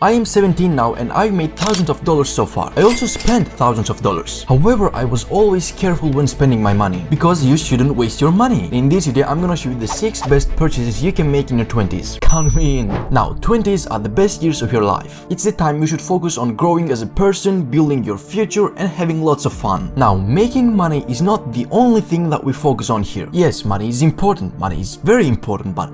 I am 17 now and I've made thousands of dollars so far. I also spent thousands of dollars. However, I was always careful when spending my money because you shouldn't waste your money. In this video, I'm gonna show you the 6 best purchases you can make in your 20s. Count me in. Now, 20s are the best years of your life. It's the time you should focus on growing as a person, building your future and having lots of fun. Now, making money is not the only thing that we focus on here. Yes, money is important. Money is very important, but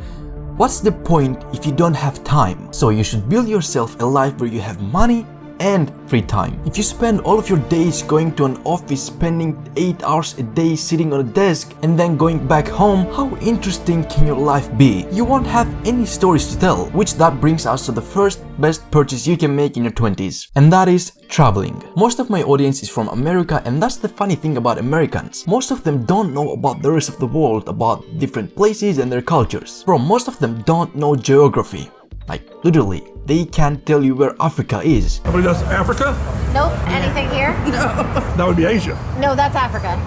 what's the point if you don't have time? So you should build yourself a life where you have money and free time. If you spend all of your days going to an office, spending 8 hours a day sitting on a desk and then going back home, how interesting can your life be? You won't have any stories to tell, which that brings us to the first best purchase you can make in your 20s, and that is traveling. Most of my audience is from America, and that's the funny thing about Americans. Most of them don't know about the rest of the world, about different places and their cultures. Bro, most of them don't know geography. Like, literally, they can't tell you where Africa is. Nobody does Africa? Nope. Anything here? No. That would be Asia. No, that's Africa.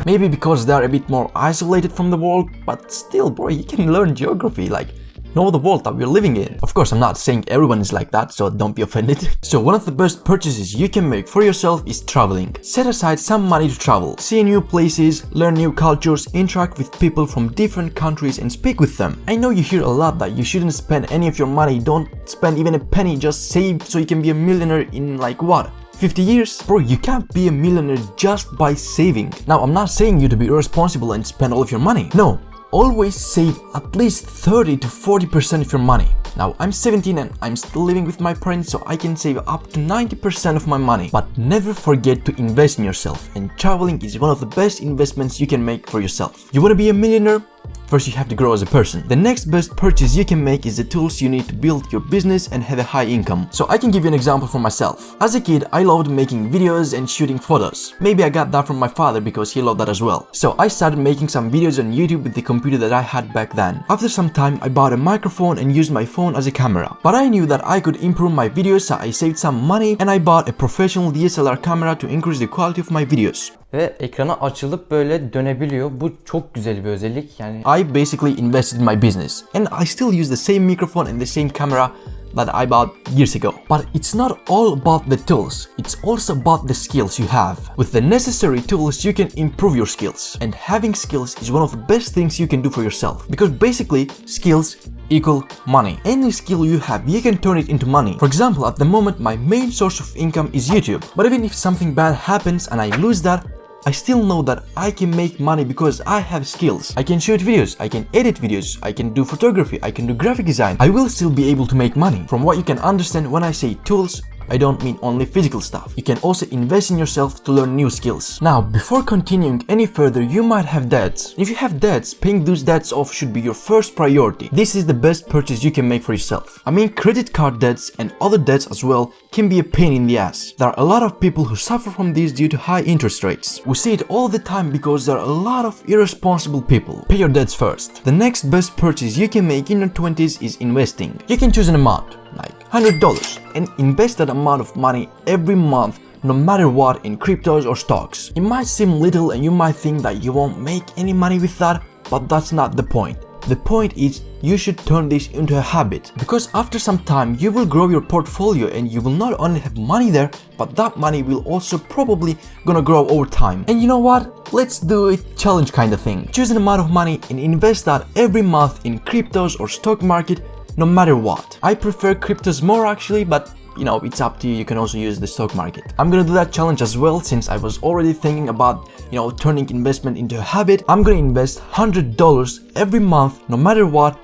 Maybe because they're a bit more isolated from the world, but still, bro, you can learn geography, like, know the world that we're living in. Of course, I'm not saying everyone is like that, so don't be offended. So one of the best purchases you can make for yourself is traveling. Set aside some money to travel, see new places, learn new cultures, interact with people from different countries and speak with them. I know you hear a lot that you shouldn't spend any of your money, don't spend even a penny, just save so you can be a millionaire in like what? 50 years? Bro, you can't be a millionaire just by saving. Now, I'm not saying you to be irresponsible and spend all of your money. No. Always save at least 30 to 40% of your money. Now, I'm 17 and I'm still living with my parents, so I can save up to 90% of my money. But never forget to invest in yourself, and traveling is one of the best investments you can make for yourself. You want to be a millionaire? First, you have to grow as a person. The next best purchase you can make is the tools you need to build your business and have a high income. So I can give you an example for myself. As a kid, I loved making videos and shooting photos. Maybe I got that from my father because he loved that as well. So I started making some videos on YouTube with the computer that I had back then. After some time, I bought a microphone and used my phone as a camera. But I knew that I could improve my videos, so I saved some money and I bought a professional DSLR camera to increase the quality of my videos. Ve ekrana açılıp böyle dönebiliyor. Bu çok güzel bir özellik. Yani I basically invested in my business and I still use the same microphone and the same camera that I bought years ago. But it's not all about the tools, it's also about the skills you have. With the necessary tools, you can improve your skills. And having skills is one of the best things you can do for yourself. Because basically, skills equal money. Any skill you have, you can turn it into money. For example, at the moment, my main source of income is YouTube. But even if something bad happens and I lose that, I still know that I can make money because I have skills. I can shoot videos, I can edit videos, I can do photography, I can do graphic design. I will still be able to make money. From what you can understand, when I say tools, I don't mean only physical stuff. You can also invest in yourself to learn new skills. Now, before continuing any further, you might have debts. If you have debts, paying those debts off should be your first priority. This is the best purchase you can make for yourself. I mean, credit card debts and other debts as well can be a pain in the ass. There are a lot of people who suffer from this due to high interest rates. We see it all the time because there are a lot of irresponsible people. Pay your debts first. The next best purchase you can make in your 20s is investing. You can choose an amount, like $100, and invest that amount of money every month, no matter what, in cryptos or stocks. It might seem little and you might think that you won't make any money with that, but that's not the point. The point is you should turn this into a habit, because after some time you will grow your portfolio and you will not only have money there, but that money will also probably gonna grow over time. And you know what? Let's do a challenge kind of thing. Choose an amount of money and invest that every month in cryptos or stock market, no matter what. I prefer cryptos more actually, but you know, it's up to you. You can also use the stock market. I'm gonna do that challenge as well, since I was already thinking about, you know, turning investment into a habit. I'm gonna invest $100 every month, no matter what,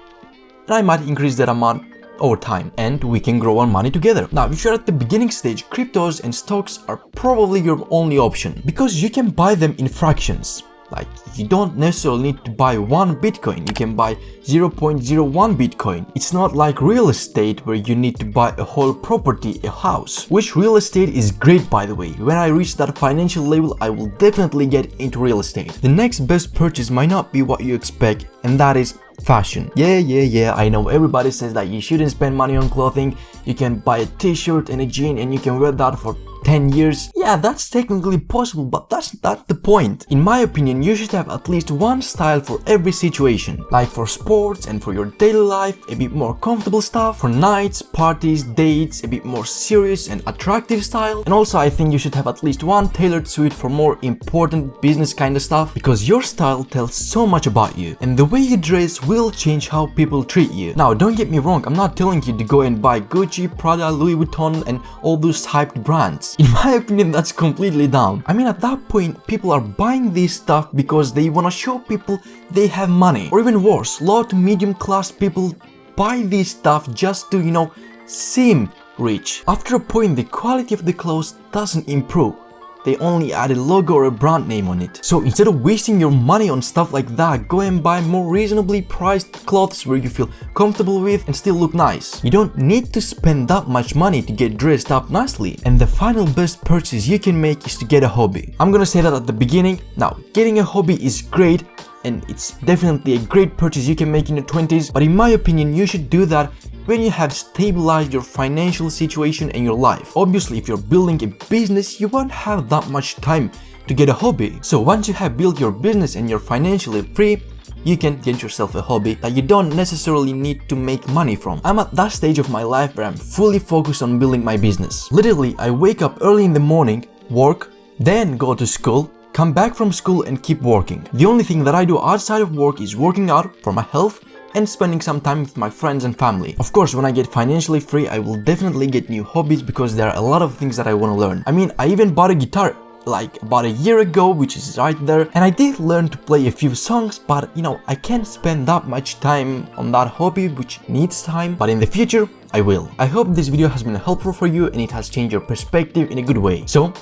and I might increase that amount over time, and we can grow our money together. Now, if you're at the beginning stage, cryptos and stocks are probably your only option, because you can buy them in fractions. Like, you don't necessarily need to buy 1 Bitcoin, you can buy 0.01 Bitcoin. It's not like real estate where you need to buy a whole property, a house. Which real estate is great, by the way. When I reach that financial level, I will definitely get into real estate. The next best purchase might not be what you expect, and that is fashion. Yeah, I know everybody says that you shouldn't spend money on clothing. You can buy a t-shirt and a jean and you can wear that for 10 years, yeah, that's technically possible, but that's not the point. In my opinion, you should have at least one style for every situation. Like for sports and for your daily life, a bit more comfortable stuff. For nights, parties, dates, a bit more serious and attractive style. And also I think you should have at least one tailored suit for more important business kind of stuff, because your style tells so much about you, and the way you dress will change how people treat you. Now, don't get me wrong, I'm not telling you to go and buy Gucci, Prada, Louis Vuitton and all those hyped brands. In my opinion, that's completely dumb. I mean, at that point, people are buying this stuff because they wanna show people they have money. Or even worse, low to medium class people buy this stuff just to, seem rich. After a point, the quality of the clothes doesn't improve. They only add a logo or a brand name on it. So instead of wasting your money on stuff like that, go and buy more reasonably priced clothes where you feel comfortable with and still look nice. You don't need to spend that much money to get dressed up nicely. And the final best purchase you can make is to get a hobby. I'm gonna say that at the beginning. Now, getting a hobby is great, and it's definitely a great purchase you can make in your 20s, but in my opinion, you should do that when you have stabilized your financial situation and your life. Obviously, if you're building a business, you won't have that much time to get a hobby. So once you have built your business and you're financially free, you can get yourself a hobby that you don't necessarily need to make money from. I'm at that stage of my life where I'm fully focused on building my business. Literally, I wake up early in the morning, work, then go to school, come back from school and keep working. The only thing that I do outside of work is working out for my health and spending some time with my friends and family. Of course, when I get financially free, I will definitely get new hobbies because there are a lot of things that I want to learn. I mean, I even bought a guitar like about a year ago, which is right there, and I did learn to play a few songs, but I can't spend that much time on that hobby, which needs time, but in the future, I will. I hope this video has been helpful for you and it has changed your perspective in a good way. So,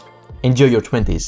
enjoy your 20s.